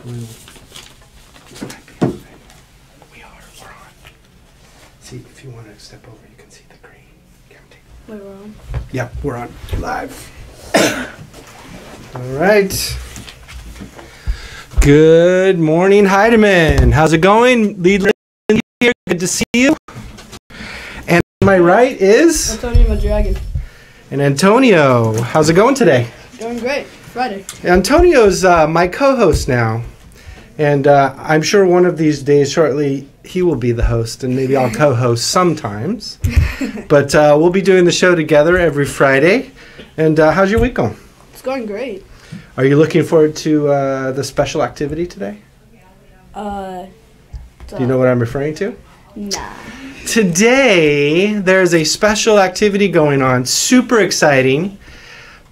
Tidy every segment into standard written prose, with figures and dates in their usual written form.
We're on. See, if you want to step over, you can see the green counting. Wait, we're on? Yep, we're on live. All right. Good morning, Heidemann. How's it going? Lead here. Good to see you. And on my right is Antonio, my dragon. And Antonio. How's it going today? Going great. Friday. Antonio's my co-host now. And I'm sure one of these days shortly he will be the host, and maybe I'll co-host sometimes. But we'll be doing the show together every Friday. And how's your week going? It's going great. Are you looking forward to the special activity today? Do you know what I'm referring to? Nah. Today, there's a special activity going on, super exciting,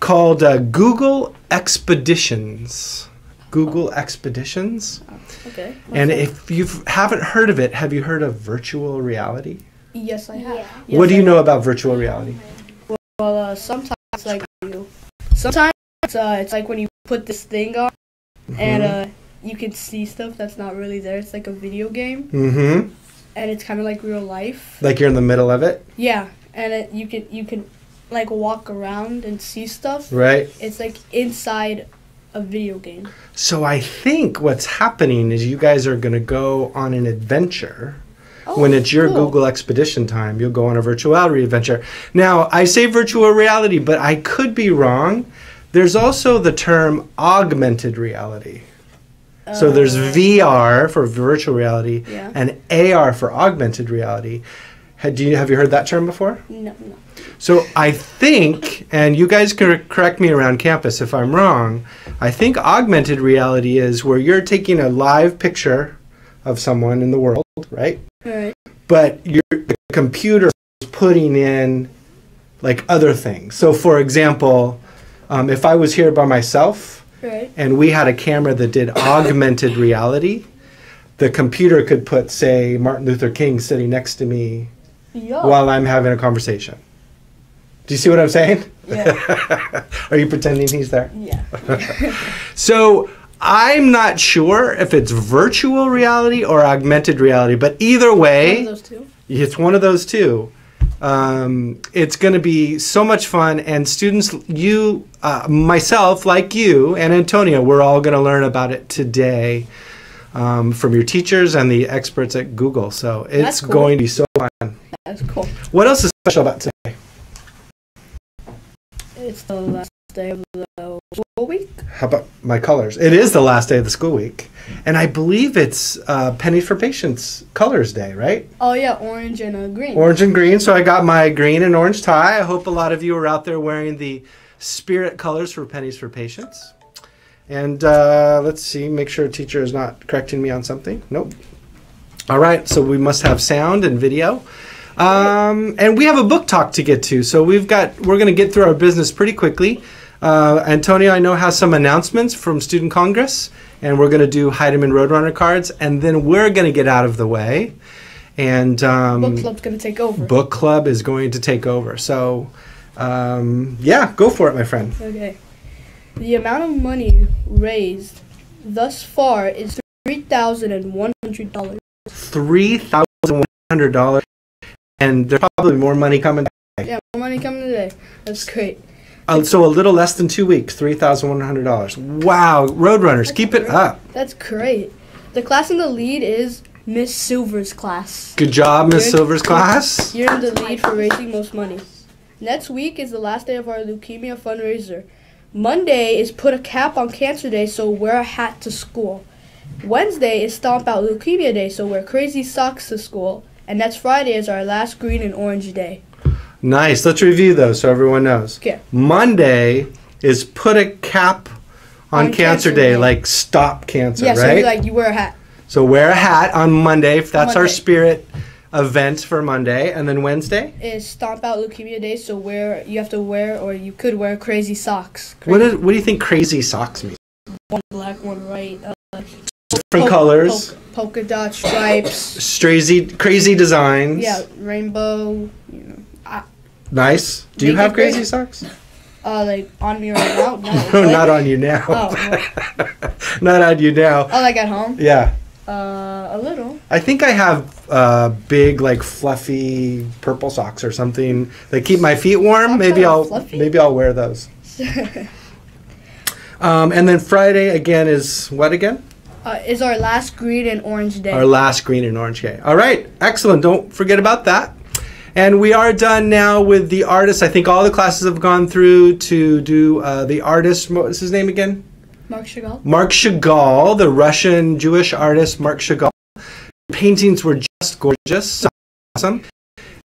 called Google Expeditions. Google Expeditions. Okay. And if you haven't heard of it, have you heard of virtual reality? Yes, I have. Yeah. Yes, What do you know about virtual reality? Well, sometimes it's like sometimes it's like when you put this thing on, and you can see stuff that's not really there. It's like a video game. Mm-hmm. And it's kind of like real life. Like you're in the middle of it? Yeah, and you can like walk around and see stuff. Right. It's like inside a video game. So I think what's happening is you guys are going to go on an adventure. Oh, When it's your cool. Google Expedition time, you'll go on a virtual reality adventure. Now, I say virtual reality, but I could be wrong. There's also the term augmented reality. So there's VR for virtual reality Yeah. and AR for augmented reality. Have you heard that term before? No. So I think, and you guys can correct me around campus if I'm wrong, I think augmented reality is where you're taking a live picture of someone in the world, right? All right. But the computer is putting in like other things. So for example, if I was here by myself, Right. and we had a camera that did augmented reality, the computer could put, say, Martin Luther King sitting next to me Yo. while I'm having a conversation. Do you see what I'm saying? Yeah. Are you pretending he's there? Yeah. So I'm not sure if it's virtual reality or augmented reality, but either One way, of those two. it's one of those two. It's going to be so much fun, and students, you, myself, like you, and Antonio, we're all going to learn about it today from your teachers and the experts at Google. So it's That's cool. going to be so fun. That's cool. What else is special about today? It's the last day of the school week. How about my colors? It is the last day of the school week, and I believe it's Pennies for Patience Colors Day, right? Oh yeah, orange and green. Orange and green. So I got my green and orange tie. I hope a lot of you are out there wearing the spirit colors for Pennies for Patience. And let's see, make sure a teacher is not correcting me on something. Nope. All right, so we must have sound and video. And we have a book talk to get to. So we're going to get through our business pretty quickly. Antonio, I know, has some announcements from Student Congress, and we're going to do Heidemann Roadrunner cards, and then we're going to get out of the way. And Book club's gonna take over. Book club is going to take over. So, yeah, go for it, my friend. Okay. The amount of money raised thus far is $3,100. $3,100, and there's probably more money coming back. Yeah, more money coming today. That's great. So a little less than 2 weeks, $3,100. Wow, Roadrunners, keep it up. That's great. The class in the lead is Miss Silver's class. Good job, Miss You're- Silver's class. You're in the lead for raising most money. Next week is the last day of our leukemia fundraiser. Monday is Put a Cap on Cancer Day, so wear a hat to school. Wednesday is Stomp Out Leukemia Day, so wear crazy socks to school. And next Friday is our last green and orange day. Nice. Let's review those so everyone knows. Okay. Monday is Put a Cap on Cancer Day, like stop cancer, Yeah, right? so you wear a hat. So wear a hat on Monday. That's our Monday. spirit event for Monday. And then Wednesday? Is Stomp Out Leukemia Day, so you have to wear, or you could wear crazy socks. What do you think crazy socks mean? One black, one white. Different colors. Polka dot stripes. Crazy designs. Yeah, rainbow. Nice. Do you Make have it great. crazy socks? Like on me right now? No. No, not on you now. Oh. Not on you now. Oh, like at home? Yeah. A little. I think I have big, like fluffy purple socks or something that keep my feet warm. Socks Maybe are I'll fluffy? maybe I'll wear those. And then Friday again is what again? Is our last green and orange day. Our last green and orange day. All right, excellent. Don't forget about that. And we are done now with the artist. I think all the classes have gone through to do the artist. What was his name again? Mark Chagall. Mark Chagall, the Russian Jewish artist Mark Chagall. Paintings were just gorgeous, so awesome.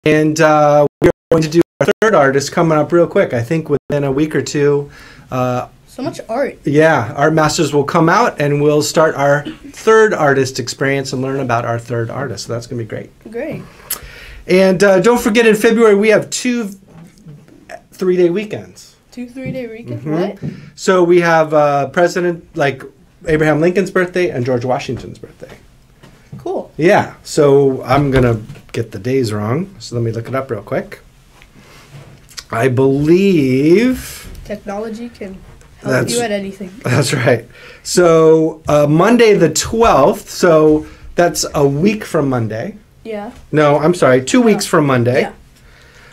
And we're going to do our third artist coming up real quick. I think within a week or two. So much art. Yeah, Art Masters will come out and we'll start our third artist experience and learn about our third artist. So that's going to be great. Great. And don't forget, in February, we have 2 3-day weekends. 2 3-day weekends? Mhm. What? So we have President, like Abraham Lincoln's birthday and George Washington's birthday. Cool. Yeah, so I'm going to get the days wrong. So let me look it up real quick. I believe... Technology can help you at anything. That's right. So Monday the 12th, so that's a week from Monday. Yeah. No, I'm sorry, 2 weeks from Monday.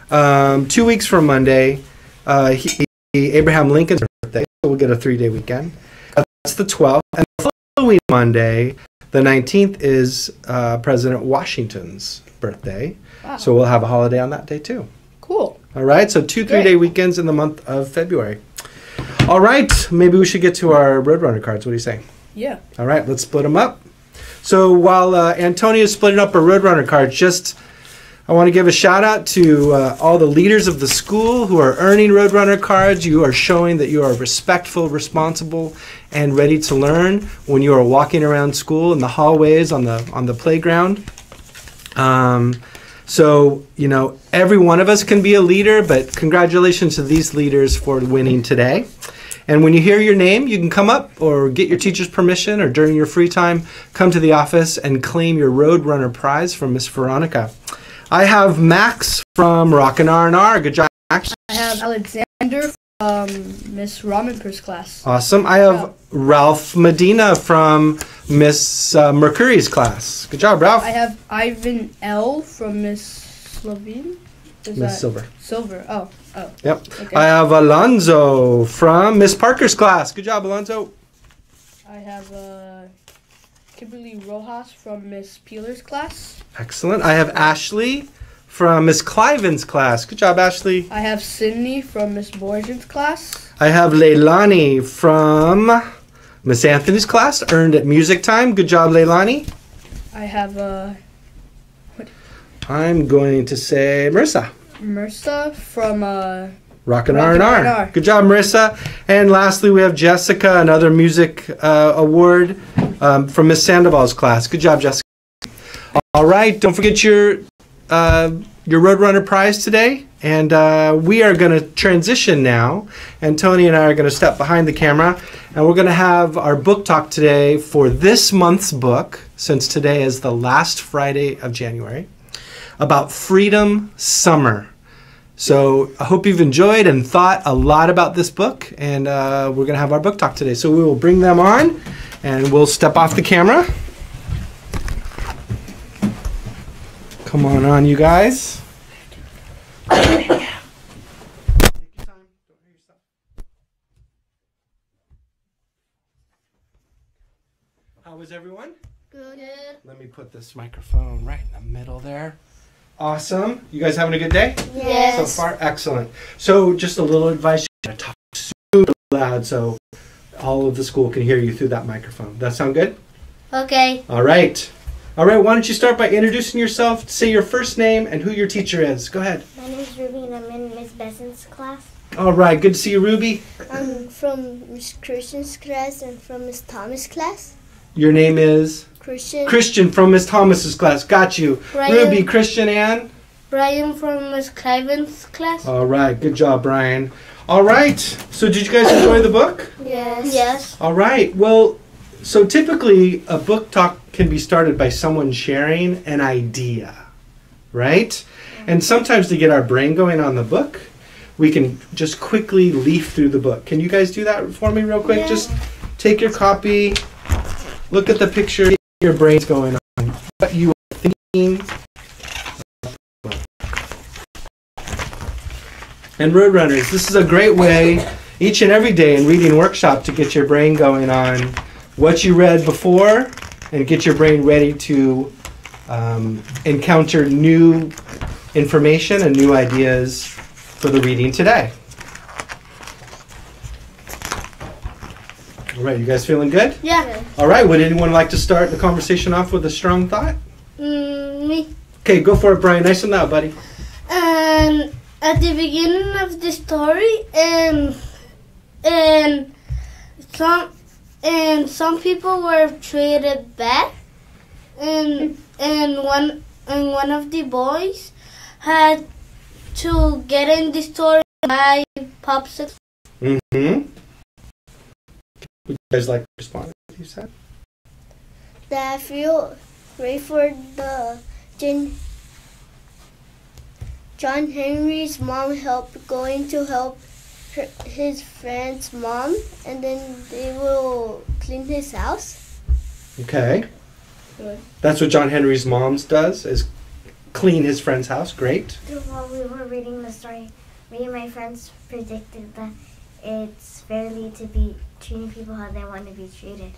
Yeah. 2 weeks from Monday, Abraham Lincoln's birthday, so we'll get a 3-day weekend. That's the 12th. And the following Monday, the 19th, is President Washington's birthday. Wow. So we'll have a holiday on that day too. Cool. All right, so 2 3-day weekends in the month of February. All right, maybe we should get to our Roadrunner cards. What do you say? Yeah. All right, let's split them up. So while Antonia is splitting up her Roadrunner cards, I want to give a shout out to all the leaders of the school who are earning Roadrunner cards. You are showing that you are respectful, responsible, and ready to learn when you are walking around school in the hallways, on the playground. So, you know, every one of us can be a leader, but congratulations to these leaders for winning today. And when you hear your name, you can come up or get your teacher's permission, or during your free time, come to the office and claim your Roadrunner prize from Miss Veronica. I have Max from Rockin' R&R. Good job, Max. I have Alexander from Miss Ramenper's class. Awesome. I have Ralph Medina from Miss Mercury's class. Good job, Ralph. I have Ivan L. from Miss Slovene. Miss Silver. Silver. Oh. Yep. Okay. I have Alonzo from Miss Parker's class. Good job, Alonzo. I have Kimberly Rojas from Miss Peeler's class. Excellent. I have Ashley from Miss Cliven's class. Good job, Ashley. I have Sydney from Miss Borgen's class. I have Leilani from Miss Anthony's class, earned at music time. Good job, Leilani. I have I'm going to say Marissa. Marissa from Rockin' Rockin' R&R. R&R. Good job, Marissa. And lastly, we have Jessica, another music award from Miss Sandoval's class. Good job, Jessica. All right, don't forget your Roadrunner prize today. And we are going to transition now. And Tony and I are going to step behind the camera. And we're going to have our book talk today for this month's book, since today is the last Friday of January, about Freedom Summer. So I hope you've enjoyed and thought a lot about this book, and we're going to have our book talk today. So we will bring them on, and we'll step off the camera. Come on, you guys. Take your time. Don't hurt yourself. How was everyone? Good. Let me put this microphone right in the middle there. Awesome. You guys having a good day? Yes. So far, excellent. So just a little advice, you gotta talk super loud so all of the school can hear you through that microphone. That sound good? Okay. All right. All right, why don't you start by introducing yourself, say your first name and who your teacher is. Go ahead. My name is Ruby and I'm in Miss Besson's class. All right, good to see you, Ruby. I'm from Miss Christian's class and from Miss Thomas' class. Your name is? Christian. Christian from Miss Thomas's class. Got you. Brian. Ruby, Christian, and? Brian from Miss Cliven's class. All right, good job, Brian. All right, so did you guys enjoy the book? Yes. Yes. All right, well, so typically a book talk can be started by someone sharing an idea, right? And sometimes to get our brain going on the book, we can just quickly leaf through the book. Can you guys do that for me real quick? Yeah. Just take your copy, look at the picture, your brain's going on, what you are thinking. And Roadrunners, this is a great way each and every day in reading workshop to get your brain going on what you read before and get your brain ready to encounter new information and new ideas for the reading today. All right, you guys feeling good? Yeah. All right, would anyone like to start the conversation off with a strong thought? Me. Okay, go for it, Brian. Nice and loud, buddy. At the beginning of the story, and some people were treated bad, and one of the boys had to get in the story by popsicles. Mm-hmm. Would you guys like to respond to what you said? That I feel great for the John Henry's mom going to help his friend's mom, and then they will clean his house. Okay. Good. That's what John Henry's mom does, is clean his friend's house. Great. While we were reading the story, me and my friends predicted that it's fairly to be treating people how they want to be treated.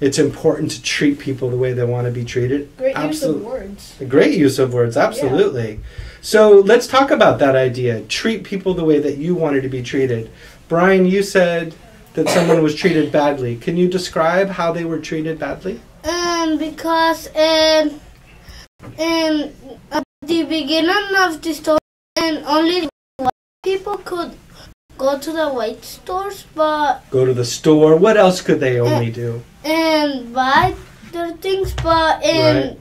It's important to treat people the way they want to be treated. Great use of words. A great use of words, absolutely. So let's talk about that idea. Treat people the way that you wanted to be treated. Brian, you said that someone was treated badly. Can you describe how they were treated badly? Because at the beginning of the story, and only white people could go to the white stores, but Go to the store. What else could they only do? and buy their things, but Right.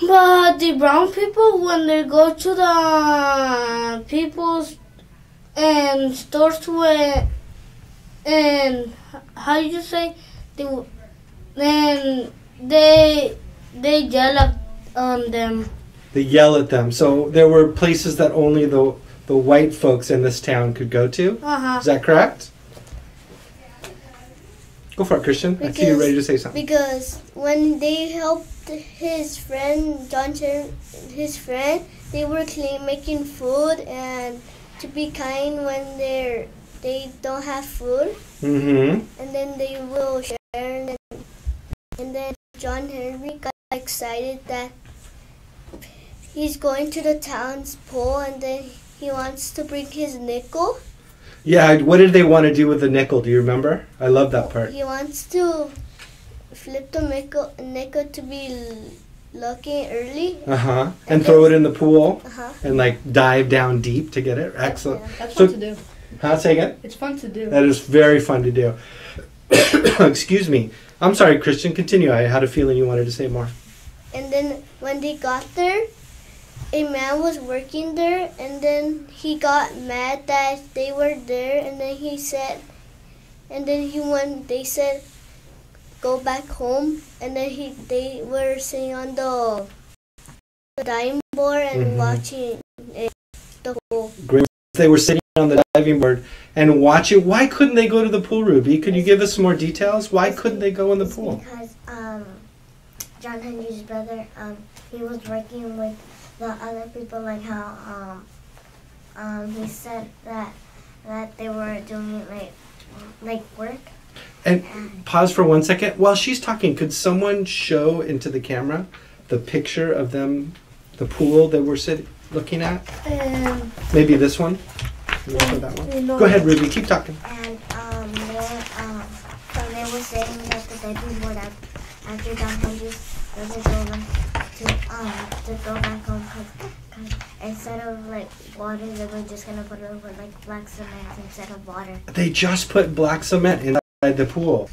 but the brown people, when they go to the people's and stores where, and how you say, then they yell on them. They yell at them. So there were places that only the white folks in this town could go to. Is that correct? Go for it, Christian. I see you're ready to say something. Because when they helped his friend, his friend, they were making food and to be kind when they don't have food, Mm-hmm. and then they will share. And then John Henry got excited that he's going to the town's pool, and then he wants to bring his nickel. Yeah, what did they want to do with the nickel? Do you remember? I love that part. He wants to flip the nickel to be lucky early. Uh-huh. And throw it in the pool Uh-huh. and like dive down deep to get it. Excellent. That's So- fun to do. Huh? Say again? It's fun to do. That is very fun to do. Excuse me. I'm sorry, Christian. Continue. I had a feeling you wanted to say more. And then when they got there, a man was working there, and then he got mad that they were there, and then he said, they said, go back home, and then they were sitting on the diving board and Mhm. watching the whole. Great. They were sitting on the diving board and watching. Why couldn't they go to the pool, Ruby? Could you give us some more details? Why couldn't they go in the It's pool? because John Henry's brother, he was working with the other people, like how he said that they were doing like work. And pause for 1 second. While she's talking, could someone show into the camera the picture of them, the pool that we're looking at? Maybe this one? You want to put that one? No. Go ahead, Ruby. Keep talking. And they were saying that the diving board after John Henry's brother told them to go back home, cause instead of like water, they were just gonna put it over like black cement instead of water. They just put black cement inside the pool.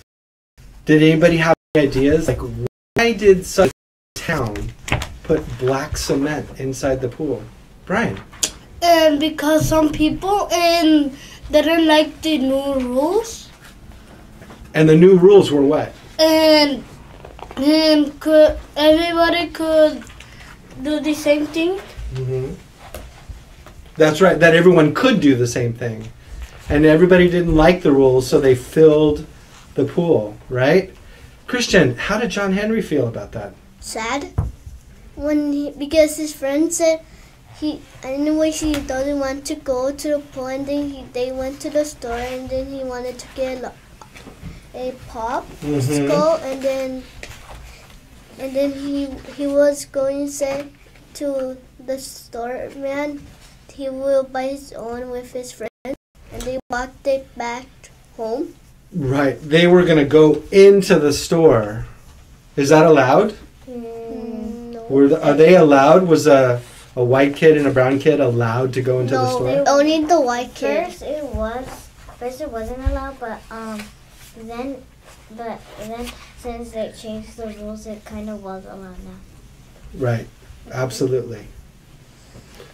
Did anybody have any ideas? Like, why did such a town put black cement inside the pool? Brian? And because some people didn't like the new rules, And the new rules were what? and everybody could do the same thing. Mm-hmm. That's right. That everyone could do the same thing. And everybody didn't like the rules, so they filled the pool, right? Christian, how did John Henry feel about that? Sad. Because his friend said anyway he doesn't want to go to the pool, and then they went to the store, and then he wanted to get a pop skull, and then he was going to say to the store man he will buy his own with his friend, and they walked it back home. Right. They were going to go into the store. Is that allowed? No. Are they allowed? Was a white kid and a brown kid allowed to go into the store? No, only the white kid. First it wasn't allowed, but then since they changed the rules, it kind of was allowed now. Right. Absolutely.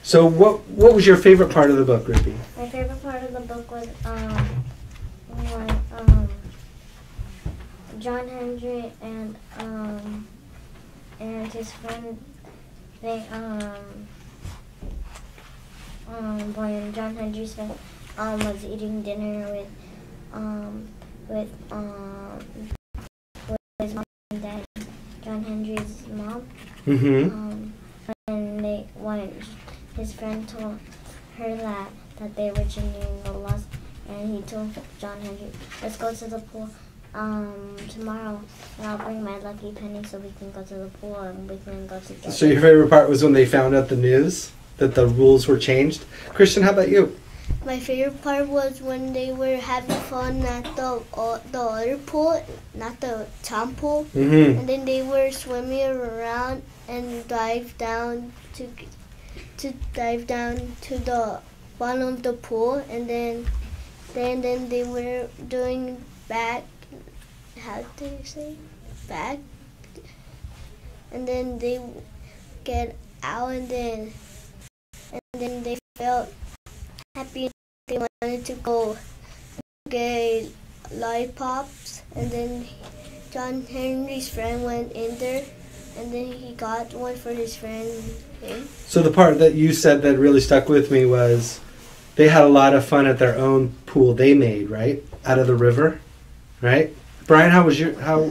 So what was your favorite part of the book, Rippy? My favorite part of the book was when John Henry and his friend, they when John Henry's friend was eating dinner with his mom and dad, John Henry's mom. When his friend told her that they were changing the laws, and he told John Henry, let's go to the pool tomorrow, and I'll bring my lucky penny so we can go to the pool and we can go together. So your favorite part was when they found out the news that the rules were changed? Christian, how about you? My favorite part was when they were having fun at the other pool, not the town pool, and then they were swimming around and dive down to the bottom of the pool, and then they were doing back. How do you say back? And then they get out, and then they felt happy. They wanted to go get lollipops, and then John Henry's friend went in there, and then he got one for his friend. So the part that you said that really stuck with me was they had a lot of fun at their own pool they made, right? Out of the river, right? Brian, was your favorite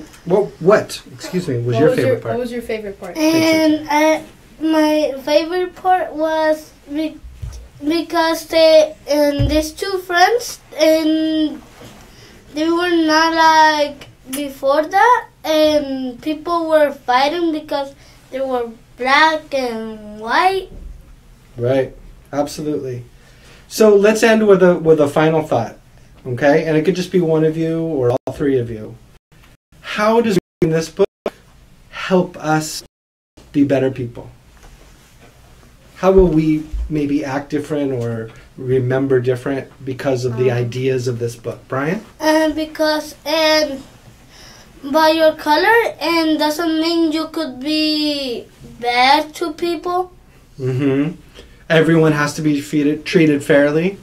part? What was your favorite part? And my favorite part was because these two friends, and they were not like before that, and people were fighting because they were black and white. Right, absolutely. So let's end with a final thought, okay? And it could just be one of you or all three of you. How does reading this book help us be better people? How will we maybe act different or remember different because of the ideas of this book? Brian? Because by your color, and doesn't mean you could be bad to people. Everyone has to be treated fairly.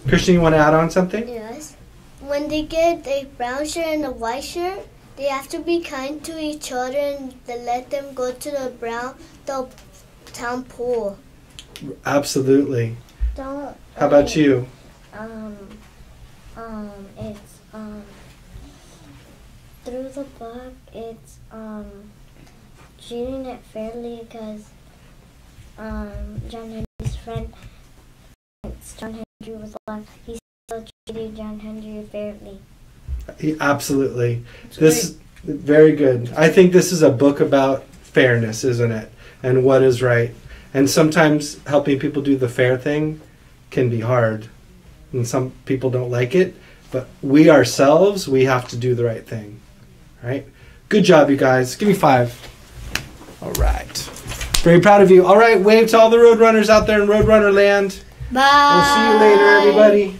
Christian, you want to add on something? Yes. When they get a brown shirt and a white shirt, they have to be kind to each other and let them go to the town pool. Absolutely. How about you? It's through the book, it's treating it fairly, because John Henry's friend, John Henry was alive, he still treated John Henry fairly. Absolutely. Very good. I think this is a book about fairness, isn't it? And what is right. And sometimes helping people do the fair thing can be hard. And some people don't like it. But we ourselves, we have to do the right thing. Right? Good job, you guys. Give me 5. All right. Very proud of you. All right, wave to all the Roadrunners out there in Roadrunner land. Bye. We'll see you later, everybody.